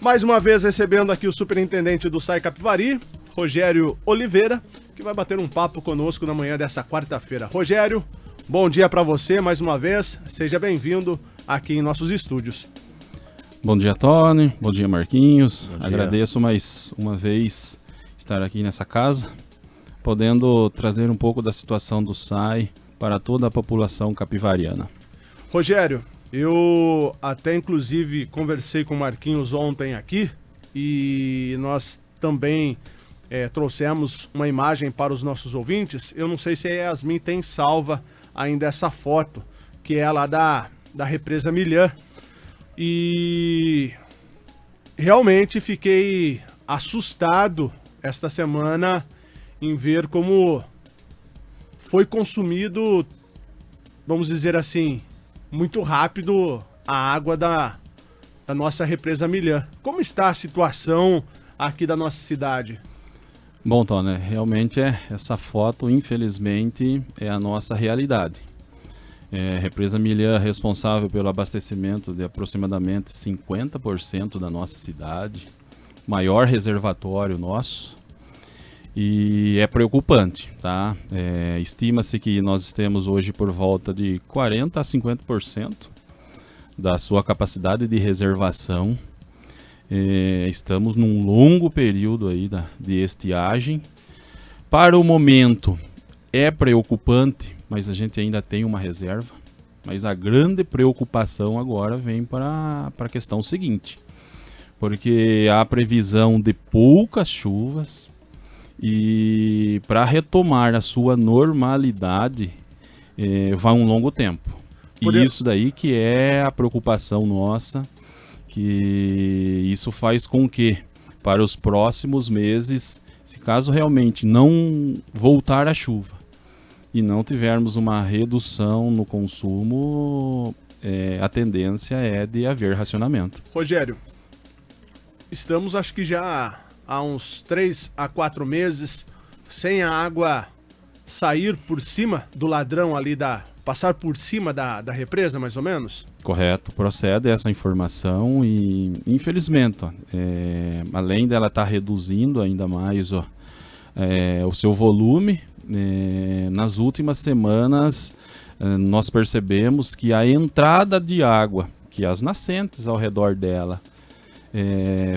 Mais uma vez recebendo aqui o superintendente do SAI Capivari, Rogério Oliveira, que vai bater um papo conosco na manhã dessa quarta-feira. Rogério, bom dia para você mais uma vez, seja bem-vindo aqui em nossos estúdios. Bom dia, Tony, bom dia, Marquinhos. Bom dia. Agradeço mais uma vez estar aqui nessa casa, podendo trazer um pouco da situação do SAI para toda a população capivariana. Rogério, eu até inclusive conversei com o Marquinhos ontem aqui e nós também trouxemos uma imagem para os nossos ouvintes. Eu não sei se a Yasmin tem salva ainda essa foto, que é lá da represa Milhã. E realmente fiquei assustado esta semana em ver como foi consumido, vamos dizer assim, muito rápido a água da nossa represa Milhã. Como está a situação aqui da nossa cidade? Bom, Tony, realmente essa foto, infelizmente, é a nossa realidade. Represa Milhã responsável pelo abastecimento de aproximadamente 50% da nossa cidade, maior reservatório nosso, e é preocupante, tá? Estima-se que nós temos hoje por volta de 40% a 50% da sua capacidade de reservação. Estamos num longo período aí de estiagem. Para o momento é preocupante, mas a gente ainda tem uma reserva. Mas a grande preocupação agora vem para a questão seguinte, porque há previsão de poucas chuvas e para retomar a sua normalidade vai um longo tempo. E isso daí que é a preocupação nossa, que isso faz com que para os próximos meses, se caso realmente não voltar a chuva e não tivermos uma redução no consumo, a tendência é de haver racionamento. Rogério, estamos acho que já há uns 3 a 4 meses sem a água sair por cima do ladrão ali, passar por cima da represa, mais ou menos? Correto, procede essa informação e, infelizmente, além dela estar reduzindo ainda mais o seu volume, nas últimas semanas nós percebemos que a entrada de água, que as nascentes ao redor dela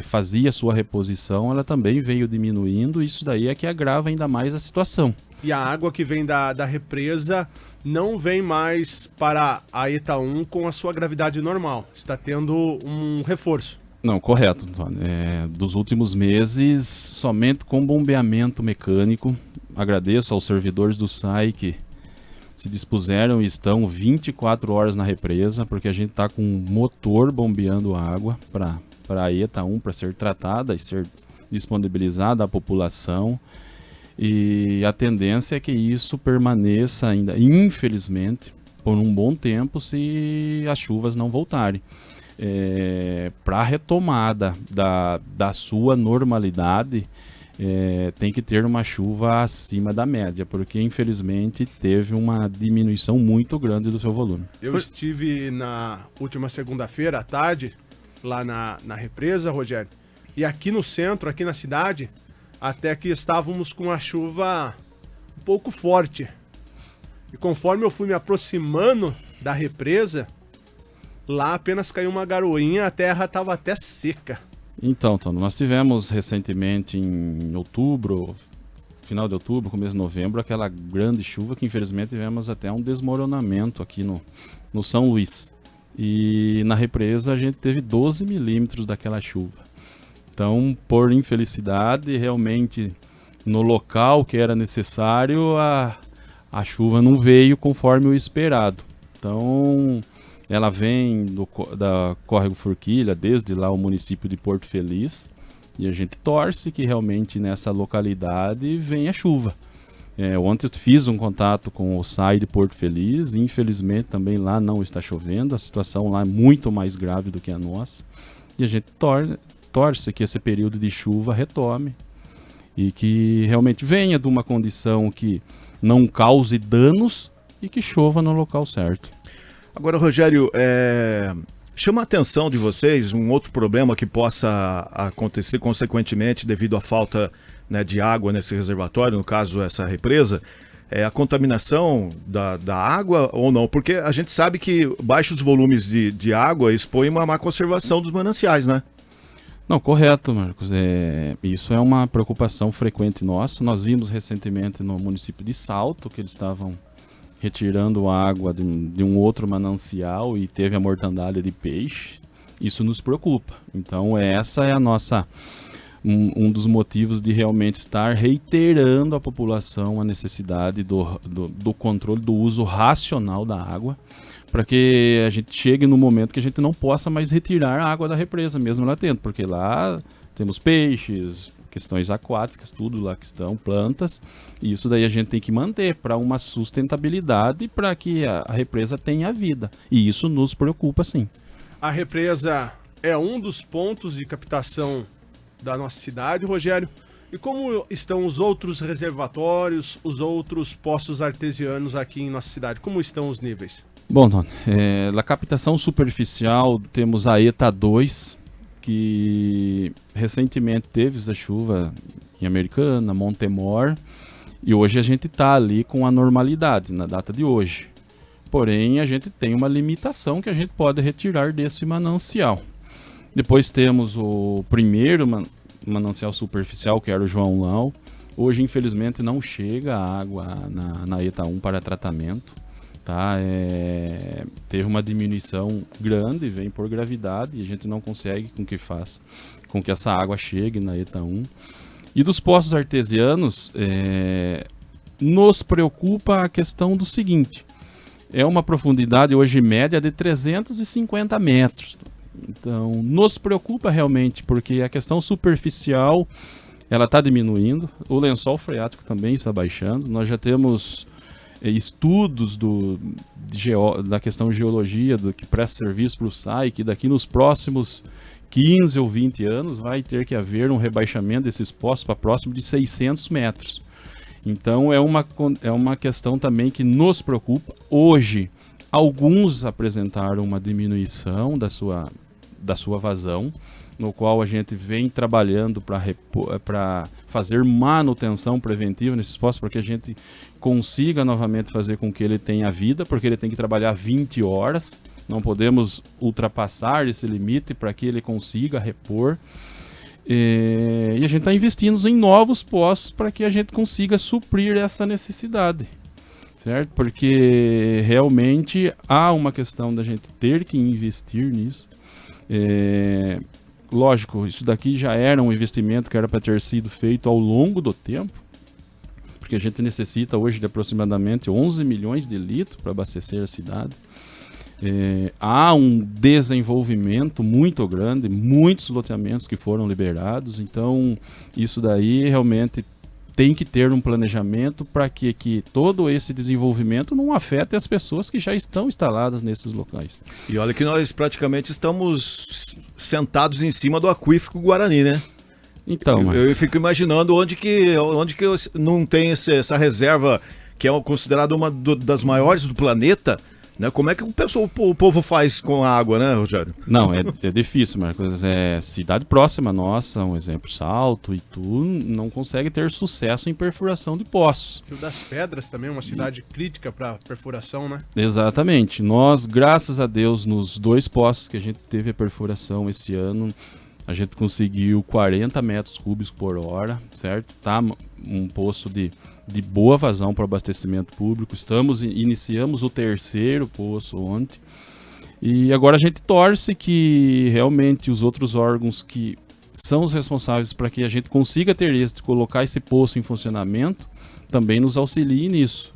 fazia sua reposição, ela também veio diminuindo. Isso daí é que agrava ainda mais a situação. E a água que vem da represa não vem mais para a ETA 1 com a sua gravidade normal. Está tendo um reforço. Não, correto, Antônio. Dos últimos meses, somente com bombeamento mecânico. Agradeço aos servidores do SAI que se dispuseram e estão 24 horas na represa, porque a gente está com um motor bombeando água para a ETA 1 para ser tratada e ser disponibilizada à população. E a tendência é que isso permaneça ainda, infelizmente, por um bom tempo se as chuvas não voltarem. Para a retomada da sua normalidade, tem que ter uma chuva acima da média, porque infelizmente teve uma diminuição muito grande do seu volume. Eu estive na última segunda-feira à tarde, lá na represa, Rogério, e aqui no centro, aqui na cidade, até que estávamos com a chuva um pouco forte. E conforme eu fui me aproximando da represa, lá apenas caiu uma garoinha, a terra estava até seca. Então, nós tivemos recentemente em outubro, final de outubro, começo de novembro, aquela grande chuva que infelizmente tivemos até um desmoronamento aqui no São Luís. E na represa a gente teve 12 milímetros daquela chuva. Então, por infelicidade, realmente no local que era necessário, a chuva não veio conforme o esperado. Então, ela vem da Córrego Forquilha, desde lá o município de Porto Feliz, e a gente torce que realmente nessa localidade venha chuva. Ontem eu fiz um contato com o SAI de Porto Feliz, e infelizmente também lá não está chovendo, a situação lá é muito mais grave do que a nossa, e a gente torce que esse período de chuva retome e que realmente venha de uma condição que não cause danos e que chova no local certo. Agora, Rogério, Chama a atenção de vocês um outro problema que possa acontecer consequentemente devido à falta, né, de água nesse reservatório, no caso essa represa, é a contaminação da água ou não? Porque a gente sabe que baixos volumes de água expõem uma má conservação dos mananciais, né? Não, correto, Marcos. Isso é uma preocupação frequente nossa. Nós vimos recentemente no município de Salto que eles estavam retirando água de um outro manancial e teve a mortandade de peixe. Isso nos preocupa. Então essa é a nossa um dos motivos de realmente estar reiterando à população a necessidade do controle do uso racional da água, para que a gente chegue no momento que a gente não possa mais retirar a água da represa, mesmo lá dentro, porque lá temos peixes, questões aquáticas, tudo lá que estão, plantas, e isso daí a gente tem que manter para uma sustentabilidade, para que a represa tenha vida, e isso nos preocupa sim. A represa é um dos pontos de captação da nossa cidade, Rogério. E como estão os outros reservatórios, os outros poços artesianos aqui em nossa cidade? Como estão os níveis? Bom, Tony, na captação superficial temos a ETA 2, que recentemente teve essa chuva em Americana, Montemor, e hoje a gente está ali com a normalidade na data de hoje. Porém, a gente tem uma limitação que a gente pode retirar desse manancial. Depois temos o primeiro manancial superficial, que era o João Lau. Hoje, infelizmente, não chega a água na ETA 1 para tratamento. Tá? Teve uma diminuição grande, vem por gravidade, e a gente não consegue com que essa água chegue na ETA 1. E dos poços artesianos, nos preocupa a questão do seguinte: é uma profundidade hoje média de 350 metros. Então, nos preocupa realmente, porque a questão superficial ela está diminuindo, o lençol freático também está baixando. Nós já temos estudos da questão de geologia, que presta serviço para o SAI, que daqui nos próximos 15 ou 20 anos vai ter que haver um rebaixamento desses poços para próximo de 600 metros. Então é uma questão também que nos preocupa. Hoje, alguns apresentaram uma diminuição da sua vazão, no qual a gente vem trabalhando para fazer manutenção preventiva nesses poços, para que a gente consiga novamente fazer com que ele tenha vida, porque ele tem que trabalhar 20 horas, não podemos ultrapassar esse limite para que ele consiga repor. E a gente está investindo em novos poços para que a gente consiga suprir essa necessidade, certo? Porque realmente há uma questão da gente ter que investir nisso. Lógico, isso daqui já era um investimento que era para ter sido feito ao longo do tempo, porque a gente necessita hoje de aproximadamente 11 milhões de litros para abastecer a cidade. Há um desenvolvimento muito grande, muitos loteamentos que foram liberados, então isso daí realmente tem que ter um planejamento para que todo esse desenvolvimento não afete as pessoas que já estão instaladas nesses locais. E olha que nós praticamente estamos sentados em cima do aquífero Guarani, né? Então, eu fico imaginando onde que não tem essa reserva que é considerada uma das maiores do planeta, né? Como é que o povo faz com a água, né, Rogério? Não, é difícil, Marcos. Cidade próxima nossa, um exemplo, Salto, Itu, não consegue ter sucesso em perfuração de poços. Rio das Pedras também é uma cidade crítica para perfuração, né? Exatamente. Nós, graças a Deus, nos 2 poços que a gente teve a perfuração esse ano, a gente conseguiu 40 metros cúbicos por hora, certo? Tá um poço de boa vazão para abastecimento público. Iniciamos o 3º poço ontem. E agora a gente torce que realmente os outros órgãos que são os responsáveis para que a gente consiga ter êxito, colocar esse poço em funcionamento, também nos auxiliem nisso.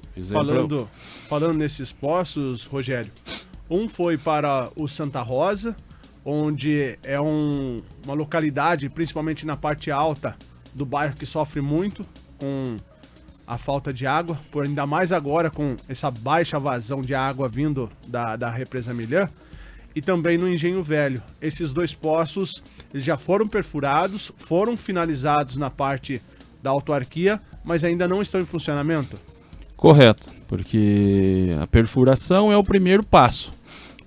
Falando nesses poços, Rogério, um foi para o Santa Rosa, onde é uma localidade, principalmente na parte alta do bairro, que sofre muito com a falta de água, por ainda mais agora com essa baixa vazão de água vindo da represa Milhã, e também no Engenho Velho. Esses 2 poços eles já foram perfurados, foram finalizados na parte da autarquia, mas ainda não estão em funcionamento? Correto, porque a perfuração é o primeiro passo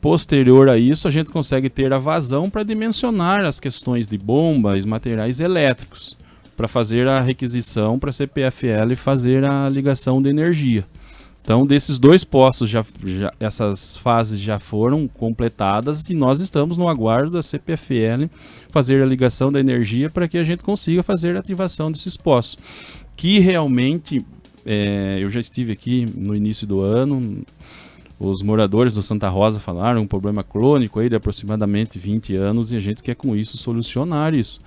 posterior a isso, a gente consegue ter a vazão para dimensionar as questões de bombas, materiais elétricos, para fazer a requisição para a CPFL fazer a ligação de energia. Então, desses 2 postos, essas fases já foram completadas e nós estamos no aguardo da CPFL fazer a ligação da energia para que a gente consiga fazer a ativação desses postos. Que realmente, eu já estive aqui no início do ano, os moradores do Santa Rosa falaram um problema crônico aí de aproximadamente 20 anos e a gente quer com isso solucionar isso.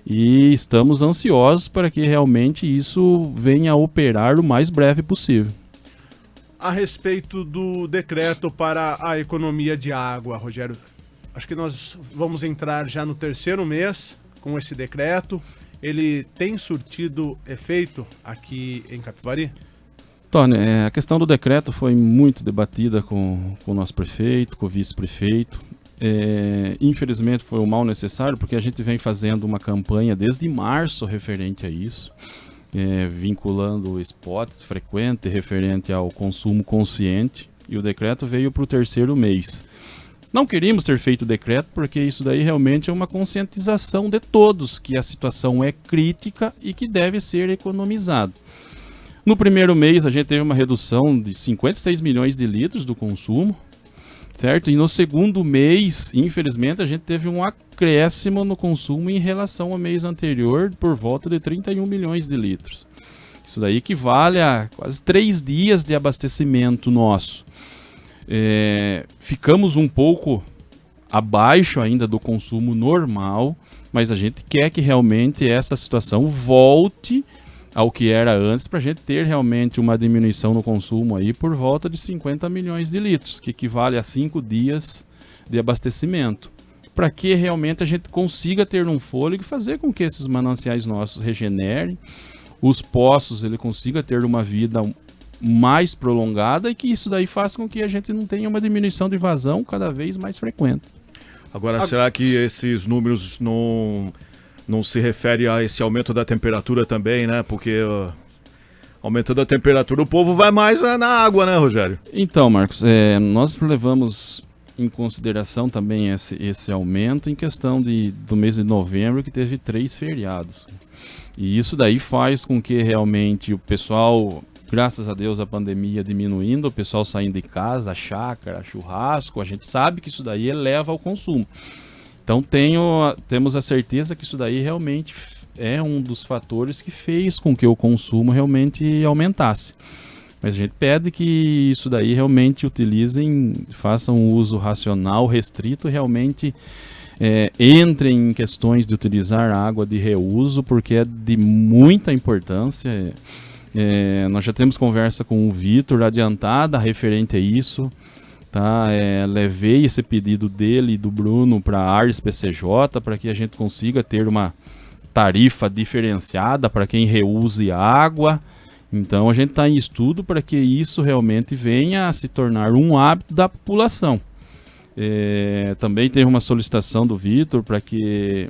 E estamos ansiosos para que realmente isso venha a operar o mais breve possível. A respeito do decreto para a economia de água, Rogério, acho que nós vamos entrar já no 3º mês com esse decreto. Ele tem surtido efeito aqui em Capivari? Tony, a questão do decreto foi muito debatida com o nosso prefeito, com o vice-prefeito. Infelizmente foi um mal necessário, porque a gente vem fazendo uma campanha desde março referente a isso, vinculando spots frequentes referente ao consumo consciente, e o decreto veio para o 3º mês. Não queríamos ter feito o decreto, porque isso daí realmente é uma conscientização de todos, que a situação é crítica e que deve ser economizado. No 1º mês a gente teve uma redução de 56 milhões de litros do consumo, certo? E no 2º mês, infelizmente, a gente teve um acréscimo no consumo em relação ao mês anterior por volta de 31 milhões de litros. Isso daí equivale a quase 3 dias de abastecimento nosso. Ficamos um pouco abaixo ainda do consumo normal, mas a gente quer que realmente essa situação volte ao que era antes, para a gente ter realmente uma diminuição no consumo aí por volta de 50 milhões de litros, que equivale a 5 dias de abastecimento, para que realmente a gente consiga ter um fôlego e fazer com que esses mananciais nossos regenerem, os poços ele consiga ter uma vida mais prolongada e que isso daí faça com que a gente não tenha uma diminuição de vazão cada vez mais frequente. Agora, será que esses números não se refere a esse aumento da temperatura também, né? Porque aumentando a temperatura o povo vai mais na água, né, Rogério? Então, Marcos, nós levamos em consideração também esse aumento em questão do mês de novembro, que teve 3 feriados. E isso daí faz com que realmente o pessoal, graças a Deus a pandemia diminuindo, o pessoal saindo de casa, chácara, churrasco, a gente sabe que isso daí eleva o consumo. Então temos a certeza que isso daí realmente é um dos fatores que fez com que o consumo realmente aumentasse. Mas a gente pede que isso daí realmente façam um uso racional, restrito, realmente entrem em questões de utilizar água de reuso, porque é de muita importância. Nós já temos conversa com o Vitor adiantada referente a isso. Tá, levei esse pedido dele e do Bruno para a Ars PCJ para que a gente consiga ter uma tarifa diferenciada para quem reuse água. Então a gente está em estudo para que isso realmente venha a se tornar um hábito da população. Também teve uma solicitação do Vitor para que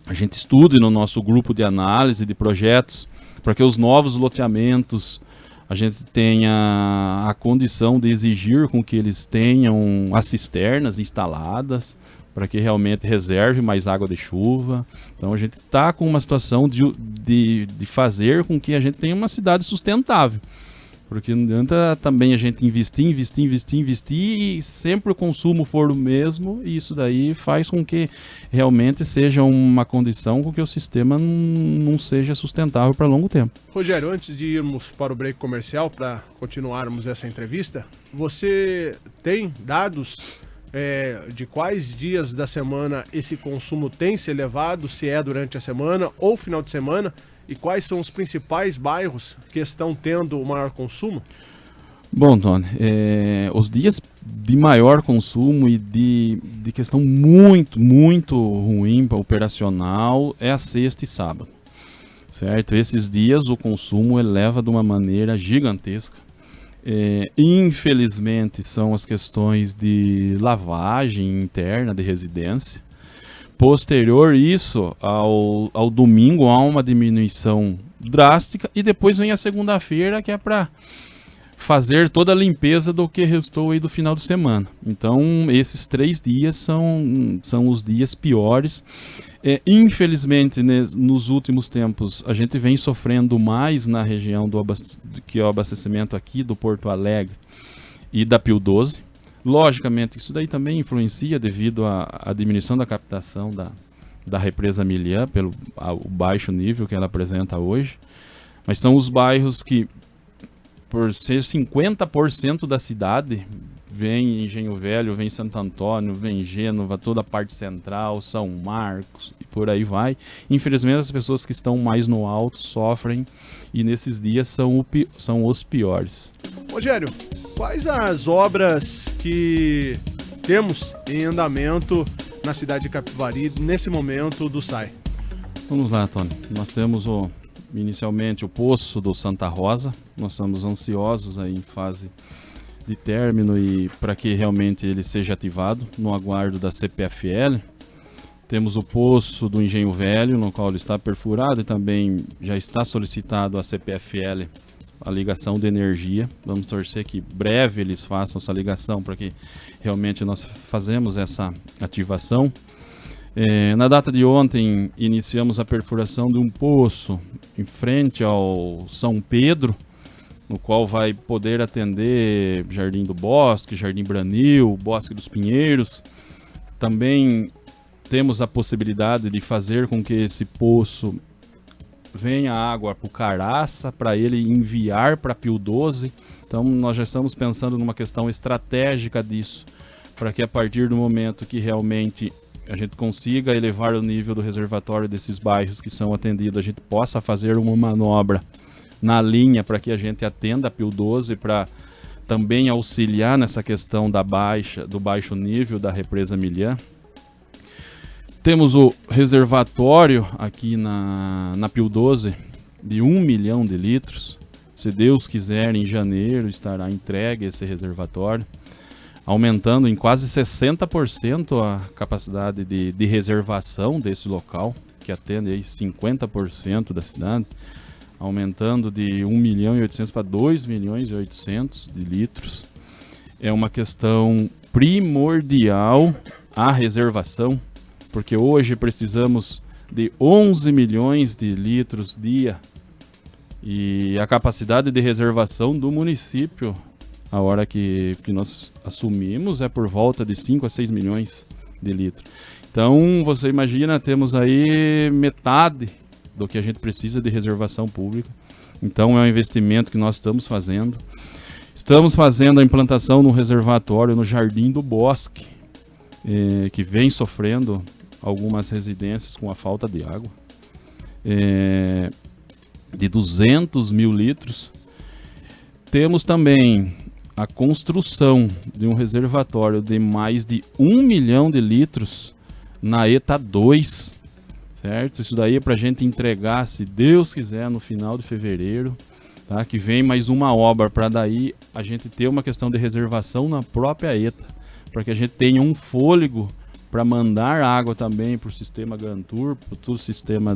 a gente estude no nosso grupo de análise de projetos, para que os novos loteamentos a gente tenha a condição de exigir com que eles tenham as cisternas instaladas para que realmente reserve mais água de chuva. Então a gente está com uma situação de fazer com que a gente tenha uma cidade sustentável. Porque não adianta também a gente investir e sempre o consumo for o mesmo, e isso daí faz com que realmente seja uma condição com que o sistema não seja sustentável para longo tempo. Rogério, antes de irmos para o break comercial, para continuarmos essa entrevista, você tem dados de quais dias da semana esse consumo tem se elevado, se é durante a semana ou final de semana? E quais são os principais bairros que estão tendo o maior consumo? Bom, Tony, os dias de maior consumo e de questão muito, muito ruim para operacional é a sexta e sábado, certo? Esses dias o consumo eleva de uma maneira gigantesca. Infelizmente são as questões de lavagem interna de residência. Posterior isso, ao domingo há uma diminuição drástica e depois vem a segunda-feira, que é para fazer toda a limpeza do que restou aí do final de semana. Então, esses 3 dias são os dias piores. Infelizmente, nos últimos tempos, a gente vem sofrendo mais na região que é o abastecimento aqui do Porto Alegre e da Pio 12. Logicamente, isso daí também influencia devido à diminuição da captação da represa Milian, pelo o baixo nível que ela apresenta hoje. Mas são os bairros que, por ser 50% da cidade, vem Engenho Velho, vem Santo Antônio, vem Gênova, toda a parte central, São Marcos e por aí vai. Infelizmente, as pessoas que estão mais no alto sofrem e nesses dias são os piores. Rogério, quais as obras que temos em andamento na cidade de Capivari nesse momento do SAI? Vamos lá, Tony. Nós temos inicialmente o Poço do Santa Rosa. Nós estamos ansiosos aí em fase de término e para que realmente ele seja ativado no aguardo da CPFL. Temos o Poço do Engenho Velho, no qual ele está perfurado e também já está solicitado a CPFL a ligação de energia. Vamos torcer que breve eles façam essa ligação para que realmente nós fazemos essa ativação. Na data de ontem, iniciamos a perfuração de um poço em frente ao São Pedro, no qual vai poder atender Jardim do Bosque, Jardim Branil, Bosque dos Pinheiros. Também temos a possibilidade de fazer com que esse poço venha água para o Caraça, para ele enviar para Pio 12. Então nós já estamos pensando numa questão estratégica disso, para que a partir do momento que realmente a gente consiga elevar o nível do reservatório desses bairros que são atendidos, a gente possa fazer uma manobra na linha para que a gente atenda a Pio 12, para também auxiliar nessa questão do baixo nível da represa Milian. Temos o reservatório aqui na Pio 12 de 1 milhão de litros. Se Deus quiser, em janeiro estará entregue esse reservatório, aumentando em quase 60% a capacidade de reservação desse local, que atende aí 50% da cidade, aumentando de 1 milhão e 800 para 2 milhões e 800 de litros. É uma questão primordial a reservação, porque hoje precisamos de 11 milhões de litros dia e a capacidade de reservação do município, a hora que nós assumimos, é por volta de 5 a 6 milhões de litros. Então, você imagina, temos aí metade do que a gente precisa de reservação pública. Então, é um investimento que nós estamos fazendo. Estamos fazendo a implantação no reservatório no Jardim do Bosque, que vem sofrendo algumas residências com a falta de água, de 200 mil litros. Temos também a construção de um reservatório de mais de 1 milhão de litros na ETA 2, certo? Isso daí é para a gente entregar, se Deus quiser, no final de fevereiro, tá? Que vem mais uma obra para daí a gente ter uma questão de reservação na própria ETA, para que a gente tenha um fôlego para mandar água também para o sistema Grantur, para todo o sistema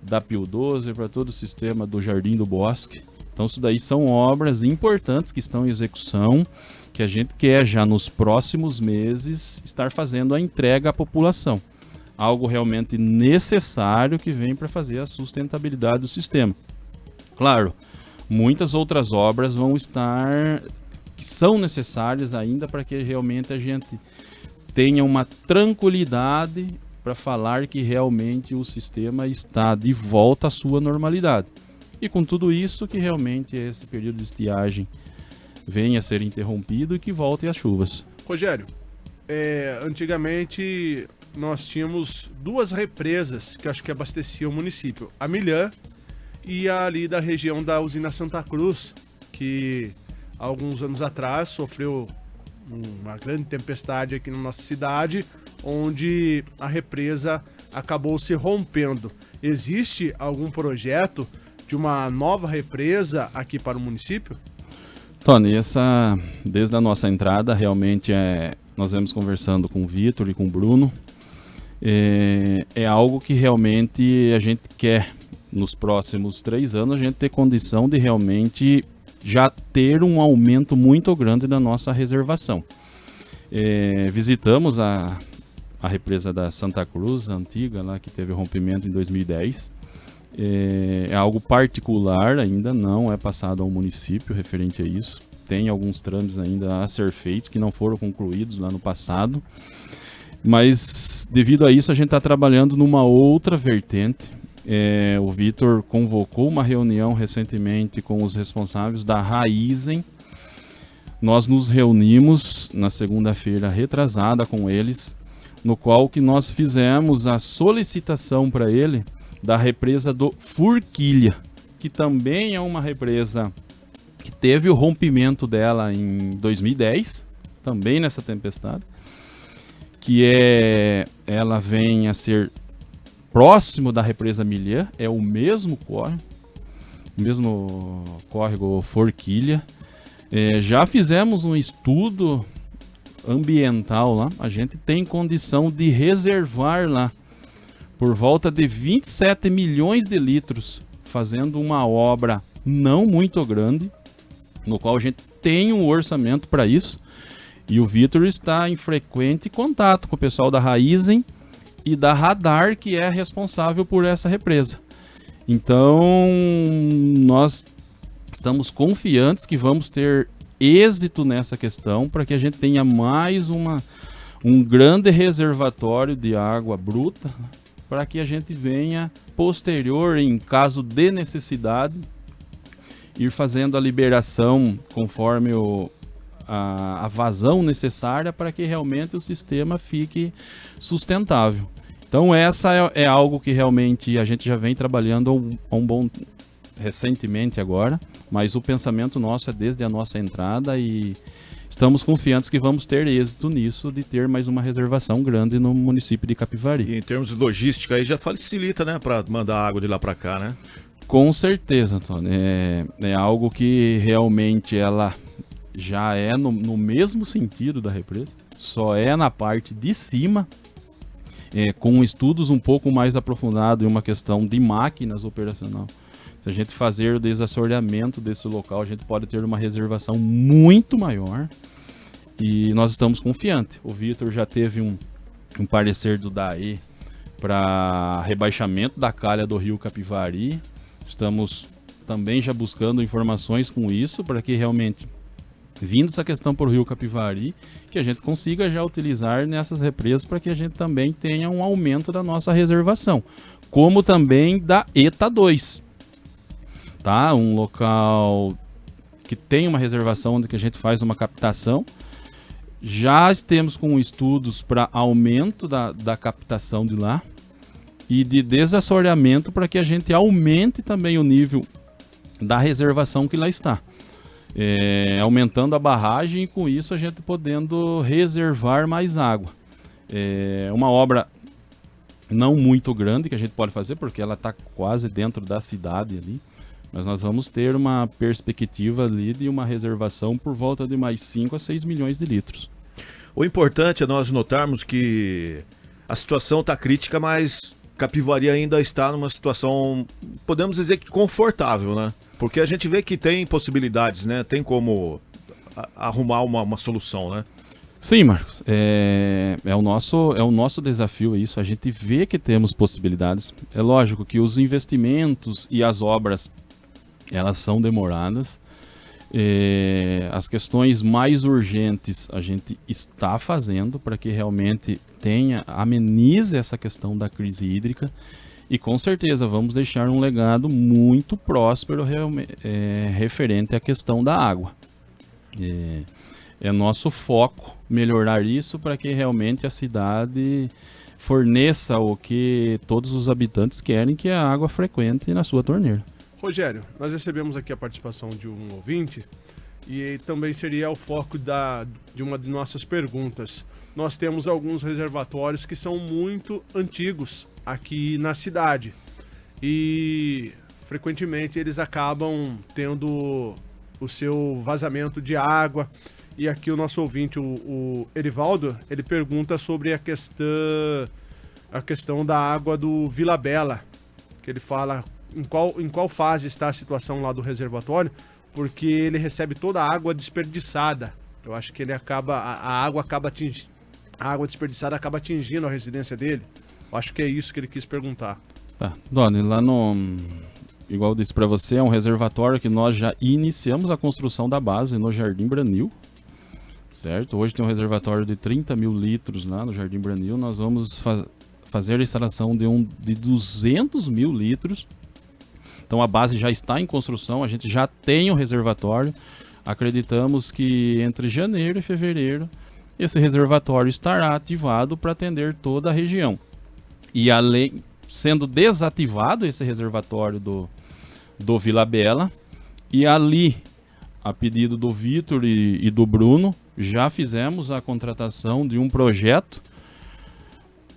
da Pio 12, para todo o sistema do Jardim do Bosque. Então isso daí são obras importantes que estão em execução, que a gente quer já nos próximos meses estar fazendo a entrega à população. Algo realmente necessário que vem para fazer a sustentabilidade do sistema. Claro, muitas outras obras vão estar, que são necessárias ainda para que realmente a gente tenha uma tranquilidade para falar que realmente o sistema está de volta à sua normalidade. E com tudo isso, que realmente esse período de estiagem venha a ser interrompido e que voltem as chuvas. Rogério, antigamente nós tínhamos 2 represas que acho que abasteciam o município. A Milian e a ali da região da usina Santa Cruz, que alguns anos atrás sofreu uma grande tempestade aqui na nossa cidade, onde a represa acabou se rompendo. Existe algum projeto de uma nova represa aqui para o município? Tony, desde a nossa entrada, realmente nós vamos conversando com o Vitor e com o Bruno. É algo que realmente a gente quer, nos próximos 3 anos, a gente ter condição de realmente já ter um aumento muito grande da nossa reservação. Visitamos a represa da Santa Cruz, a antiga, lá que teve rompimento em 2010. É algo particular, ainda não é passado ao município referente a isso. Tem alguns trâmites ainda a ser feitos que não foram concluídos lá no passado. Mas devido a isso a gente está trabalhando numa outra vertente. O Vitor convocou uma reunião recentemente com os responsáveis da Raizen. Nós nos reunimos na segunda-feira retrasada com eles, no qual que nós fizemos a solicitação para ele da represa do Forquilha, que também é uma represa que teve o rompimento dela em 2010, também nessa tempestade, que ela vem a ser próximo da represa Milian, é o mesmo córrego Forquilha. Já fizemos um estudo ambiental lá, a gente tem condição de reservar lá por volta de 27 milhões de litros, fazendo uma obra não muito grande, no qual a gente tem um orçamento para isso, e o Vitor está em frequente contato com o pessoal da Raizen e da Radar, que é responsável por essa represa. Então, nós estamos confiantes que vamos ter êxito nessa questão, para que a gente tenha mais um grande reservatório de água bruta, para que a gente venha posterior, em caso de necessidade, ir fazendo a liberação conforme a vazão necessária para que realmente o sistema fique sustentável. Então essa é algo que realmente a gente já vem trabalhando recentemente agora, mas o pensamento nosso é desde a nossa entrada e estamos confiantes que vamos ter êxito nisso, de ter mais uma reservação grande no município de Capivari. E em termos de logística aí já facilita, né, para mandar água de lá para cá, né? Com certeza, Antônio. É algo que realmente ela já é no mesmo sentido da represa, só é na parte de cima, com estudos um pouco mais aprofundados e uma questão de máquinas operacional. Se a gente fazer o desassoreamento desse local, a gente pode ter uma reservação muito maior e nós estamos confiantes. O Vitor já teve um parecer do DAE para rebaixamento da calha do rio Capivari. Estamos também já buscando informações com isso para que realmente, vindo essa questão para o rio Capivari, que a gente consiga já utilizar nessas represas para que a gente também tenha um aumento da nossa reservação, como também da ETA 2. Tá? Um local que tem uma reservação onde que a gente faz uma captação. Já estamos com estudos para aumento da captação de lá e de desassoreamento para que a gente aumente também o nível da reservação que lá está. Aumentando a barragem e com isso a gente podendo reservar mais água. É uma obra não muito grande que a gente pode fazer porque ela está quase dentro da cidade ali. Mas nós vamos ter uma perspectiva ali de uma reservação por volta de mais 5 a 6 milhões de litros. O importante é nós notarmos que a situação está crítica, mas Capivari ainda está numa situação, podemos dizer que confortável, né? Porque a gente vê que tem possibilidades, né? Tem como arrumar uma solução, né? Sim, Marcos. É o nosso desafio isso. A gente vê que temos possibilidades. É lógico que os investimentos e as obras elas são demoradas. As questões mais urgentes a gente está fazendo para que realmente amenize essa questão da crise hídrica e com certeza vamos deixar um legado muito próspero referente à questão da água. É nosso foco melhorar isso para que realmente a cidade forneça o que todos os habitantes querem, que é a água frequente na sua torneira. Rogério, nós recebemos aqui a participação de um ouvinte e também seria o foco de uma de nossas perguntas. Nós temos alguns reservatórios que são muito antigos aqui na cidade e frequentemente eles acabam tendo o seu vazamento de água. E aqui o nosso ouvinte, o Erivaldo, ele pergunta sobre a questão da água do Vila Bela, que ele fala em qual fase está a situação lá do reservatório, porque ele recebe toda a água desperdiçada. Eu acho que ele acaba, a água desperdiçada acaba atingindo a residência dele. Eu acho que é isso que ele quis perguntar. Tá, Doni, lá no... Igual eu disse para você, é um reservatório que nós já iniciamos a construção da base no Jardim Branil, certo? Hoje tem um reservatório de 30 mil litros lá no Jardim Branil. Nós vamos fazer a instalação de 200 mil litros. Então a base já está em construção, a gente já tem o reservatório. Acreditamos que entre janeiro e fevereiro esse reservatório estará ativado para atender toda a região. E além, sendo desativado esse reservatório do Vila Bela, e ali, a pedido do Vitor e do Bruno, já fizemos a contratação de um projeto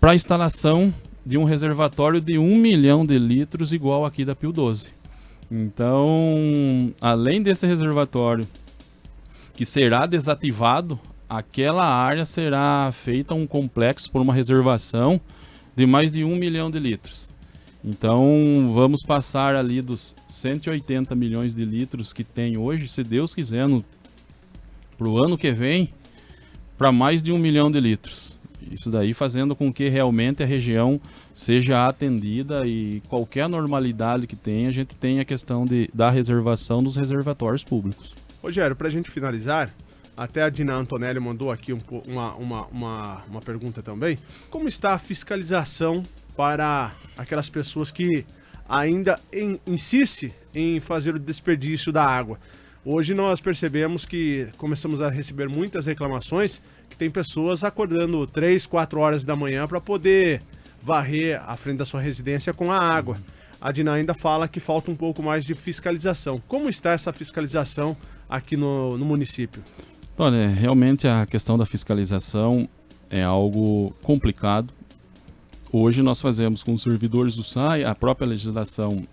para a instalação de um reservatório de 1 milhão de litros igual aqui da Pio 12. Então, além desse reservatório que será desativado, aquela área será feita um complexo por uma reservação de mais de 1 milhão de litros. Então, vamos passar ali dos 180 milhões de litros que tem hoje, se Deus quiser, para o ano que vem, para mais de 1 milhão de litros. Isso daí fazendo com que realmente a região seja atendida e qualquer normalidade que tenha, a gente tem a questão da reservação dos reservatórios públicos. Rogério, para a gente finalizar, até a Dina Antonelli mandou aqui uma pergunta também. Como está a fiscalização para aquelas pessoas que ainda insistem em fazer o desperdício da água? Hoje nós percebemos que começamos a receber muitas reclamações que tem pessoas acordando 3, 4 horas da manhã para poder varrer a frente da sua residência com a água. A Dina ainda fala que falta um pouco mais de fiscalização. Como está essa fiscalização aqui no município? Olha, realmente a questão da fiscalização é algo complicado. Hoje nós fazemos com os servidores do SAI, a própria legislação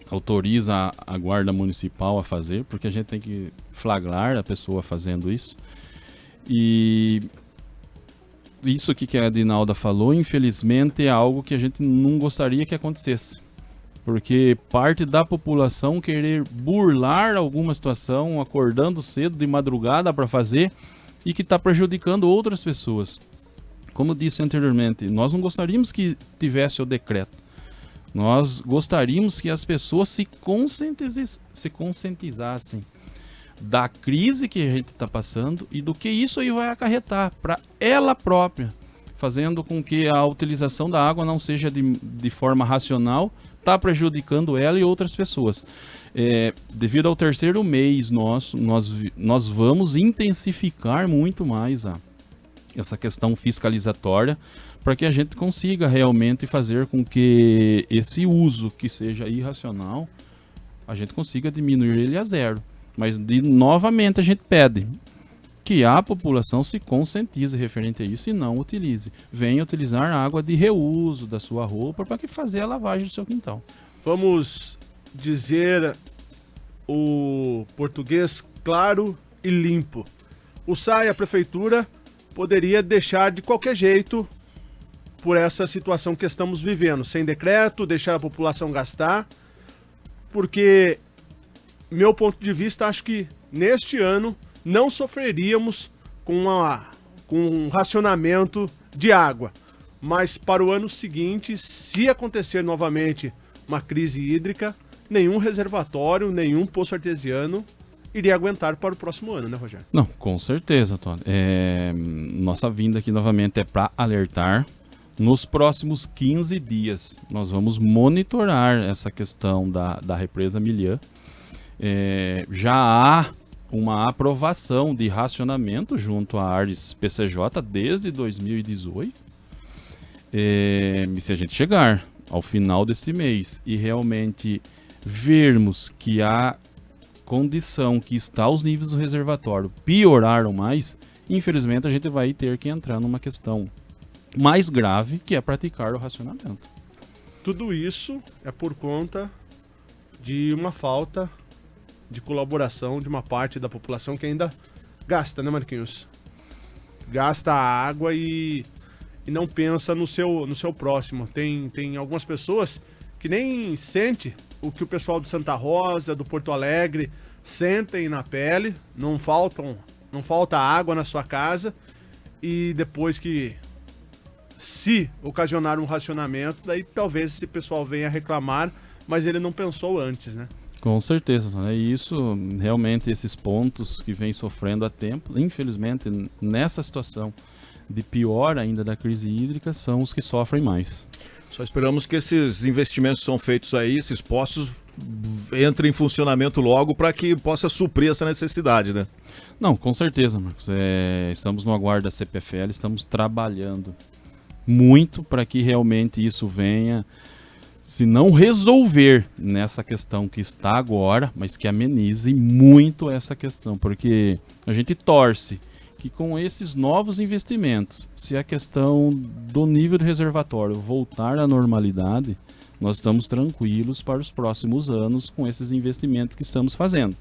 autoriza a guarda municipal a fazer, porque a gente tem que flagrar a pessoa fazendo isso. E isso que a Dinalda falou, infelizmente, é algo que a gente não gostaria que acontecesse. Porque parte da população querer burlar alguma situação, acordando cedo de madrugada para fazer, e que está prejudicando outras pessoas. Como disse anteriormente, nós não gostaríamos que tivesse o decreto. Nós gostaríamos que as pessoas se conscientizassem da crise que a gente está passando e do que isso aí vai acarretar para ela própria, fazendo com que a utilização da água não seja de forma racional, está prejudicando ela e outras pessoas. Devido ao terceiro mês nós vamos intensificar muito mais essa questão fiscalizatória, para que a gente consiga realmente fazer com que esse uso que seja irracional, a gente consiga diminuir ele a zero. Mas novamente a gente pede que a população se conscientize referente a isso e não utilize. Venha utilizar água de reuso da sua roupa para que fazer a lavagem do seu quintal. Vamos dizer o português claro e limpo. O SAI, a prefeitura, poderia deixar de qualquer jeito por essa situação que estamos vivendo, sem decreto, deixar a população gastar, porque, meu ponto de vista, acho que neste ano não sofreríamos com um racionamento de água, mas para o ano seguinte, se acontecer novamente uma crise hídrica, nenhum reservatório, nenhum poço artesiano iria aguentar para o próximo ano, né, Rogério? Não, com certeza, Tony. Nossa vinda aqui novamente é para alertar. Nos próximos 15 dias, nós vamos monitorar essa questão da represa Milian. Já há uma aprovação de racionamento junto à Ares PCJ desde 2018. E se a gente chegar ao final desse mês e realmente vermos que a condição que está os níveis do reservatório pioraram mais, infelizmente a gente vai ter que entrar numa questão mais grave, que é praticar o racionamento. Tudo isso é por conta de uma falta de colaboração de uma parte da população que ainda gasta, né, Marquinhos? Gasta a água e não pensa no seu próximo. Tem algumas pessoas que nem sente o que o pessoal do Santa Rosa, do Porto Alegre, sentem na pele, não falta água na sua casa, e depois que, se ocasionar um racionamento, daí talvez esse pessoal venha reclamar, mas ele não pensou antes, né? Com certeza, né? E isso, realmente, esses pontos que vem sofrendo há tempo, infelizmente, nessa situação de pior ainda da crise hídrica, são os que sofrem mais. Só esperamos que esses investimentos que são feitos aí, esses poços, entrem em funcionamento logo para que possa suprir essa necessidade, né? Não, com certeza, Marcos. Estamos no aguardo da CPFL, estamos trabalhando muito para que realmente isso venha, se não resolver nessa questão que está agora, mas que amenize muito essa questão, porque a gente torce que com esses novos investimentos, se a questão do nível do reservatório voltar à normalidade, nós estamos tranquilos para os próximos anos com esses investimentos que estamos fazendo.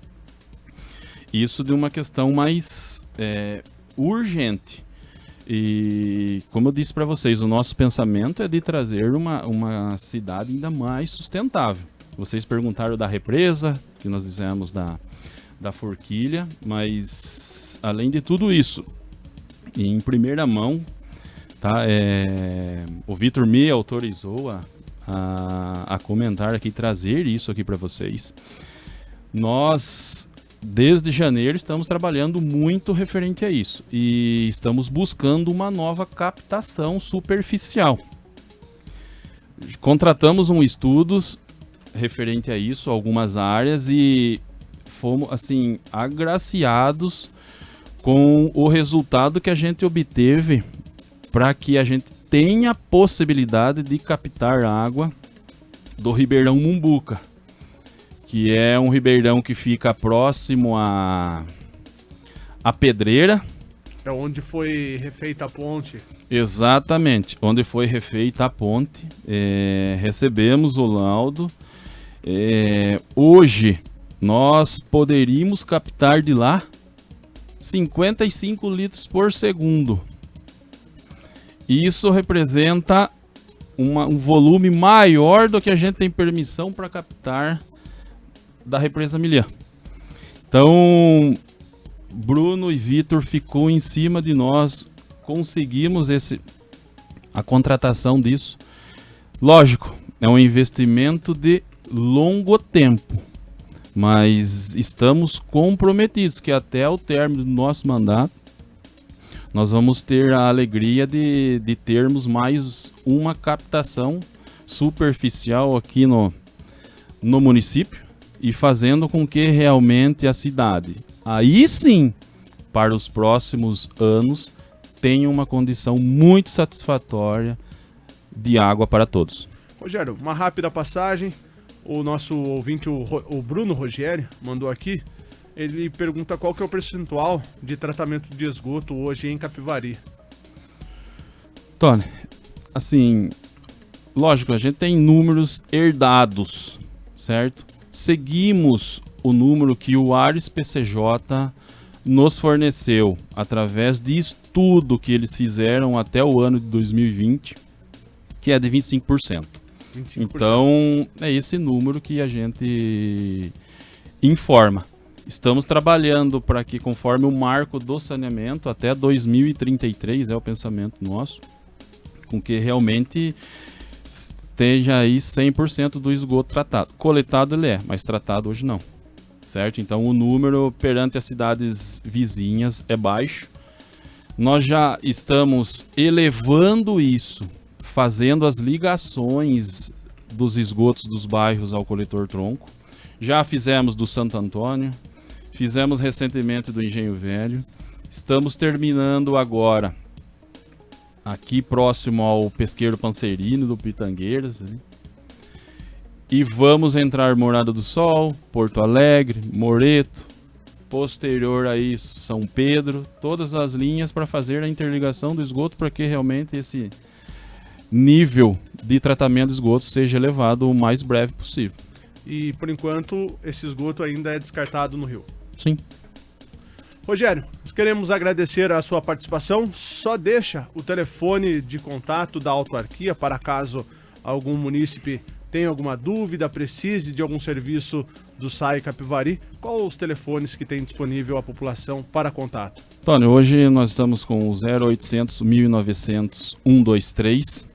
Isso de uma questão mais urgente. E como eu disse para vocês, o nosso pensamento é de trazer uma cidade ainda mais sustentável. Vocês perguntaram da represa, que nós dizemos da forquilha, mas além de tudo isso, em primeira mão, tá, o Vitor me autorizou a comentar aqui, trazer isso aqui para vocês. Nós, desde janeiro, estamos trabalhando muito referente a isso e estamos buscando uma nova captação superficial. Contratamos um estudo referente a isso, algumas áreas, e fomos assim agraciados com o resultado que a gente obteve para que a gente tenha a possibilidade de captar água do Ribeirão Mumbuca, que é um ribeirão que fica próximo à Pedreira. É onde foi refeita a ponte. Exatamente, onde foi refeita a ponte. Recebemos o laudo. Hoje nós poderíamos captar de lá 55 litros por segundo. Isso representa um volume maior do que a gente tem permissão para captar da represa Milhã. Então, Bruno e Vitor ficou em cima de nós, conseguimos a contratação disso. Lógico, é um investimento de longo tempo, mas estamos comprometidos que até o término do nosso mandato nós vamos ter a alegria de termos mais uma captação superficial aqui no município, e fazendo com que realmente a cidade, aí sim, para os próximos anos, tenha uma condição muito satisfatória de água para todos. Rogério, uma rápida passagem. O nosso ouvinte, o Bruno Rogério, mandou aqui. Ele pergunta qual que é o percentual de tratamento de esgoto hoje em Capivari. Tony, assim, lógico, a gente tem números herdados, certo? Seguimos o número que o Ares PCJ nos forneceu através de estudo que eles fizeram até o ano de 2020, que é de 25%. 25%. Então, é esse número que a gente informa. Estamos trabalhando para que, conforme o marco do saneamento, até 2033 é o pensamento nosso, com que realmente esteja aí 100% do esgoto tratado. Coletado ele mas tratado hoje não, certo? Então o número perante as cidades vizinhas é baixo. Nós já estamos elevando isso, fazendo as ligações dos esgotos dos bairros ao coletor tronco. Já fizemos do Santo Antônio, fizemos recentemente do Engenho Velho. Estamos terminando agora aqui próximo ao Pesqueiro Pancerino do Pitangueiras, né? E vamos entrar Morada do Sol, Porto Alegre, Moreto, posterior a isso São Pedro, todas as linhas para fazer a interligação do esgoto, para que realmente esse nível de tratamento de esgoto seja elevado o mais breve possível. E por enquanto esse esgoto ainda é descartado no rio? Sim. Rogério, nós queremos agradecer a sua participação. Só deixa o telefone de contato da autarquia para caso algum munícipe tem alguma dúvida, precise de algum serviço do SAI Capivari, quais os telefones que tem disponível à população para contato? Tony, hoje nós estamos com o 0800 1900 123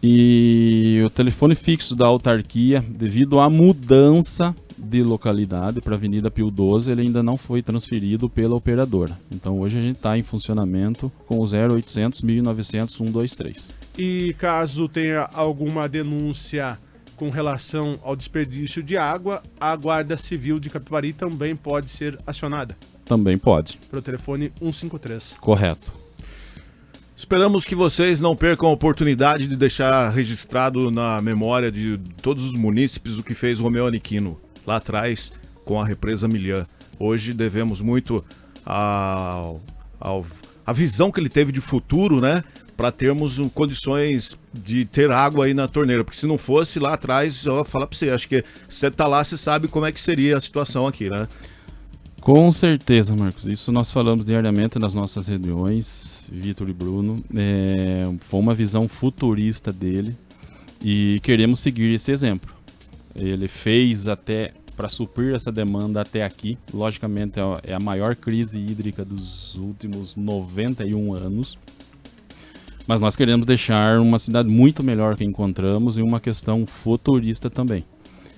e o telefone fixo da autarquia, devido à mudança de localidade para a Avenida Pio 12, ele ainda não foi transferido pela operadora. Então hoje a gente está em funcionamento com o 0800 1900 123. E caso tenha alguma denúncia com relação ao desperdício de água, a Guarda Civil de Capivari também pode ser acionada? Também pode. Pelo telefone 153. Correto. Esperamos que vocês não percam a oportunidade de deixar registrado na memória de todos os munícipes o que fez o Romeu Aniquino lá atrás com a represa Milhã. Hoje devemos muito à visão que ele teve de futuro, né? Para termos condições de ter água aí na torneira. Porque se não fosse lá atrás, eu vou falar para você, acho que você tá lá, você sabe como é que seria a situação aqui, né? Com certeza, Marcos. Isso nós falamos diariamente nas nossas reuniões, Vitor e Bruno. Foi uma visão futurista dele e queremos seguir esse exemplo. Ele fez até para suprir essa demanda até aqui. Logicamente é a maior crise hídrica dos últimos 91 anos. Mas nós queremos deixar uma cidade muito melhor que encontramos e uma questão futurista também.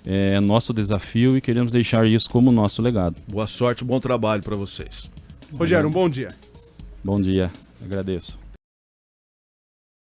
É nosso desafio e queremos deixar isso como nosso legado. Boa sorte, bom trabalho para vocês. Rogério, um bom dia. Bom dia, agradeço.